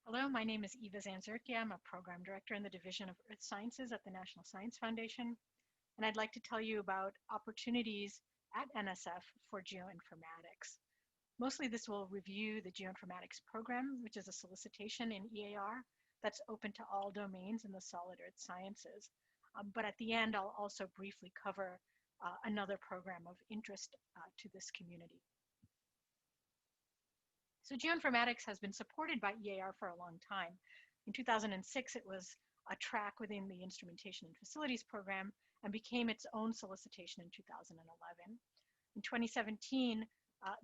Hello, my name is Eva Zanzerkia. I'm a program director in the Division of Earth Sciences at the National Science Foundation, and I'd like to tell you about opportunities at NSF for geoinformatics. Mostly this will review the Geoinformatics Program, which is a solicitation in EAR that's open to all domains in the solid earth sciences. But at the end, I'll also briefly cover another program of interest to this community. So geoinformatics has been supported by EAR for a long time. In 2006, it was a track within the Instrumentation and Facilities Program and became its own solicitation in 2011. In 2017,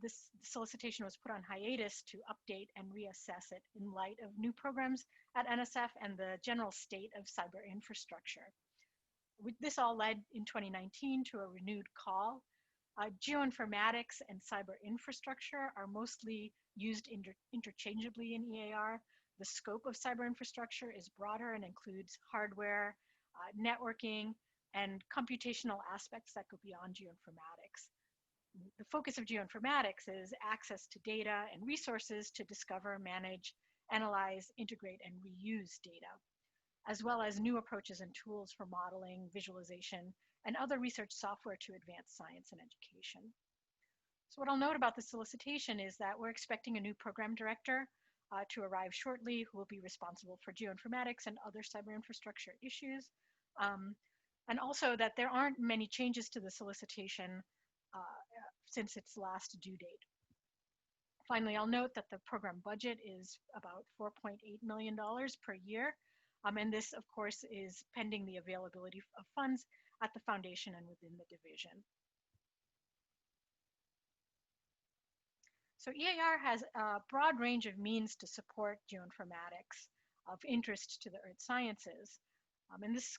this solicitation was put on hiatus to update and reassess it in light of new programs at NSF and the general state of cyber infrastructure. This all led in 2019 to a renewed call. Geoinformatics and cyber infrastructure are mostly used interchangeably in EAR. The scope of cyber infrastructure is broader and includes hardware, networking, and computational aspects that go beyond geoinformatics. The focus of geoinformatics is access to data and resources to discover, manage, analyze, integrate, and reuse data, as well as new approaches and tools for modeling, visualization, and other research software to advance science and education. So what I'll note about the solicitation is that we're expecting a new program director to arrive shortly who will be responsible for geoinformatics and other cyber infrastructure issues. And also that there aren't many changes to the solicitation since its last due date. Finally, I'll note that the program budget is about $4.8 million per year. And this, of course, is pending the availability of funds at the foundation and within the division. So EAR has a broad range of means to support geoinformatics of interest to the earth sciences. And this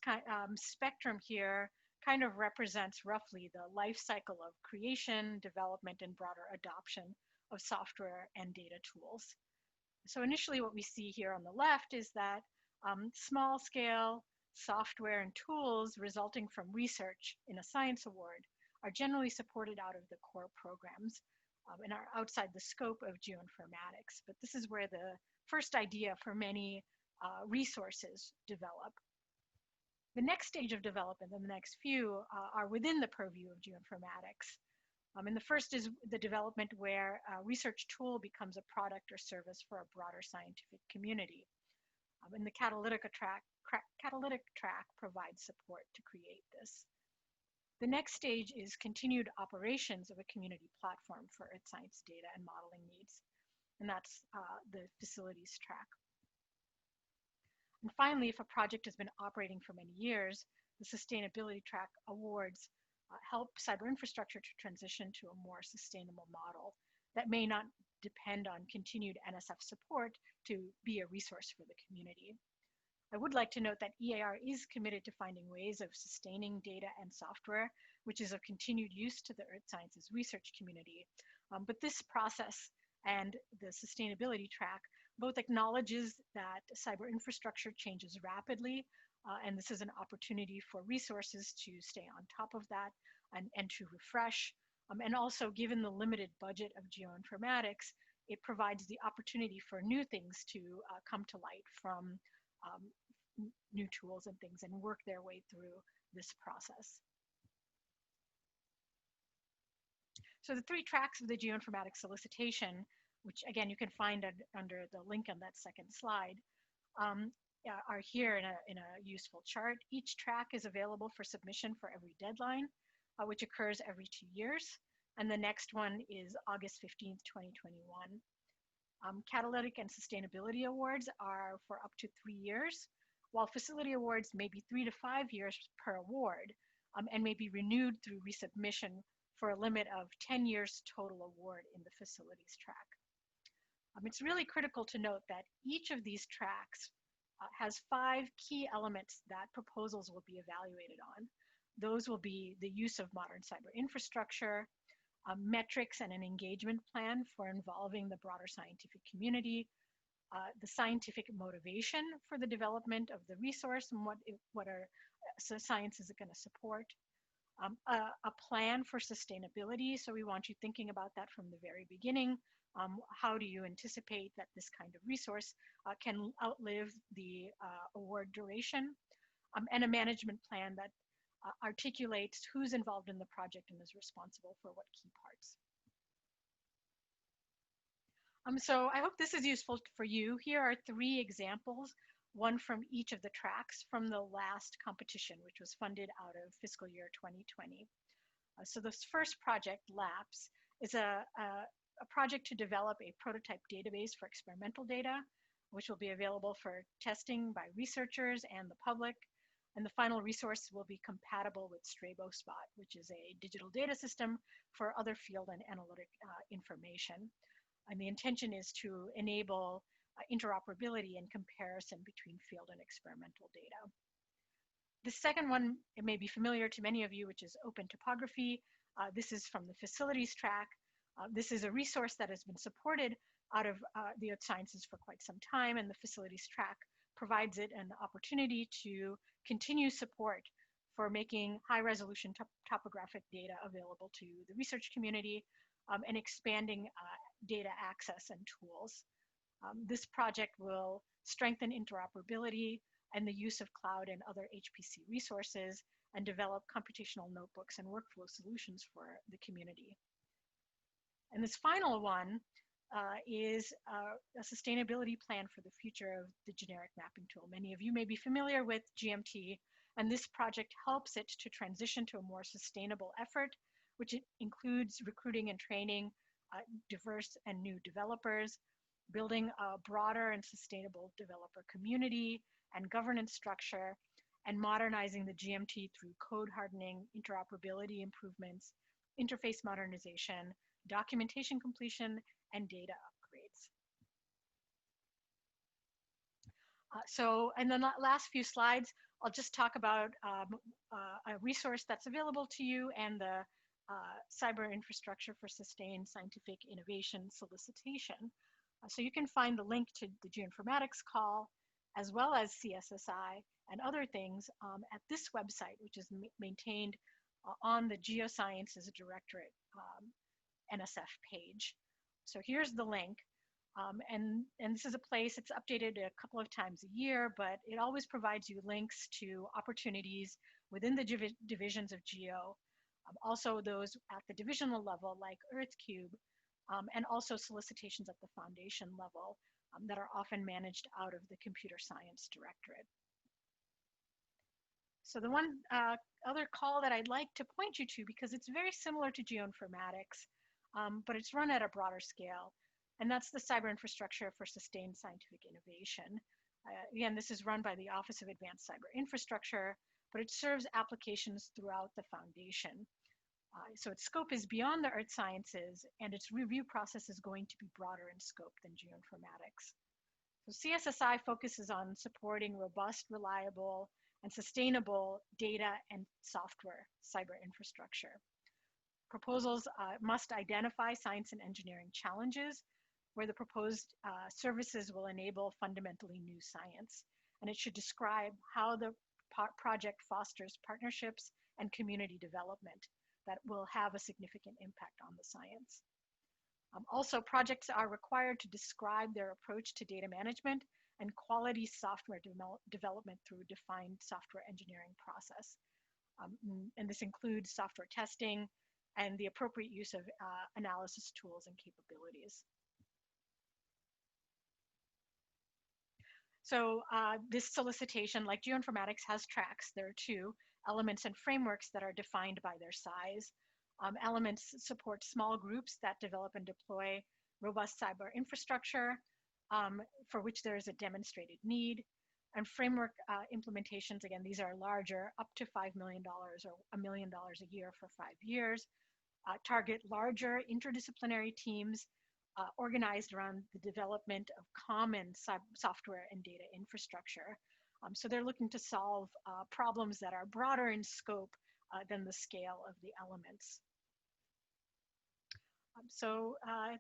spectrum here kind of represents roughly the life cycle of creation, development, and broader adoption of software and data tools. So initially what we see here on the left is that small scale software and tools resulting from research in a science award are generally supported out of the core programs and are outside the scope of geoinformatics. But this is where the first idea for many resources develop. The next stage of development and the next few are within the purview of geoinformatics. And the first is the development where a research tool becomes a product or service for a broader scientific community. And the catalytic track provides support to create this. The next stage is continued operations of a community platform for earth science data and modeling needs. And that's the facilities track. And finally, if a project has been operating for many years, the sustainability track awards help cyber infrastructure to transition to a more sustainable model that may not depend on continued NSF support to be a resource for the community. I would like to note that EAR is committed to finding ways of sustaining data and software, which is of continued use to the earth sciences research community. But this process and the sustainability track both acknowledges that cyber infrastructure changes rapidly, and this is an opportunity for resources to stay on top of that and to refresh. And also, given the limited budget of geoinformatics, it provides the opportunity for new things to come to light from new tools and things and work their way through this process. So the three tracks of the geoinformatics solicitation, which again you can find under the link on that second slide, are here in a useful chart. Each track is available for submission for every deadline, which occurs every 2 years. And the next one is August 15th, 2021. Catalytic and sustainability awards are for up to 3 years, while facility awards may be 3 to 5 years per award and may be renewed through resubmission for a limit of 10 years total award in the facilities track. It's really critical to note that each of these tracks has 5 key elements that proposals will be evaluated on. Those will be the use of modern cyber infrastructure, metrics and an engagement plan for involving the broader scientific community, the scientific motivation for the development of the resource and what science is going to support, a plan for sustainability. So we want you thinking about that from the very beginning How do you anticipate that this kind of resource can outlive the award duration? And a management plan that articulates who's involved in the project and is responsible for what key parts. So I hope this is useful for you. Here are 3 examples, one from each of the tracks from the last competition, which was funded out of fiscal year 2020. So this first project, LAPS, is a project to develop a prototype database for experimental data, which will be available for testing by researchers and the public. And the final resource will be compatible with StraboSpot, which is a digital data system for other field and analytic information. And the intention is to enable interoperability and comparison between field and experimental data. The second one, it may be familiar to many of you, which is open topography. This is from the facilities track. This is a resource that has been supported out of the Earth Sciences for quite some time, and the facilities track provides it an opportunity to continue support for making high-resolution topographic data available to the research community and expanding data access and tools. This project will strengthen interoperability and the use of cloud and other HPC resources and develop computational notebooks and workflow solutions for the community. And this final one is a sustainability plan for the future of the generic mapping tool. Many of you may be familiar with GMT, and this project helps it to transition to a more sustainable effort, which includes recruiting and training diverse and new developers, building a broader and sustainable developer community and governance structure, and modernizing the GMT through code hardening, interoperability improvements, interface modernization, documentation completion, and data upgrades. So in the last few slides, I'll just talk about a resource that's available to you and the Cyberinfrastructure for Sustained Scientific Innovation Solicitation. So you can find the link to the Geoinformatics call, as well as CSSI and other things at this website, which is maintained on the Geosciences Directorate NSF page. So here's the link. And this is a place, it's updated a couple of times a year, but it always provides you links to opportunities within the divisions of Geo, also those at the divisional level like EarthCube, and also solicitations at the foundation level that are often managed out of the Computer Science Directorate. So the one other call that I'd like to point you to, because it's very similar to Geoinformatics, but it's run at a broader scale, and that's the Cyberinfrastructure for Sustained Scientific Innovation. Again, this is run by the Office of Advanced Cyber Infrastructure, but it serves applications throughout the foundation. So its scope is beyond the earth sciences, and its review process is going to be broader in scope than Geoinformatics. So CSSI focuses on supporting robust, reliable, and sustainable data and software cyber infrastructure. Proposals must identify science and engineering challenges where the proposed services will enable fundamentally new science. And it should describe how the project fosters partnerships and community development that will have a significant impact on the science. Also, projects are required to describe their approach to data management and quality software development through a defined software engineering process. And this includes software testing and the appropriate use of analysis tools and capabilities. So this solicitation, like Geoinformatics, has tracks. There are 2 elements and frameworks that are defined by their size. Elements support small groups that develop and deploy robust cyber infrastructure for which there is a demonstrated need. And framework implementations, again, these are larger, up to $5 million or $1 million a year for 5 years, target larger interdisciplinary teams organized around the development of common software and data infrastructure. So they're looking to solve problems that are broader in scope than the scale of the elements. So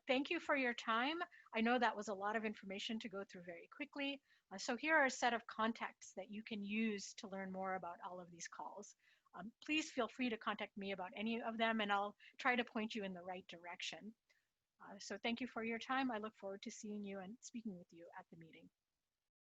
thank you for your time. I know that was a lot of information to go through very quickly. So here are a set of contacts that you can use to learn more about all of these calls. Please feel free to contact me about any of them, and I'll try to point you in the right direction. So thank you for your time. I look forward to seeing you and speaking with you at the meeting.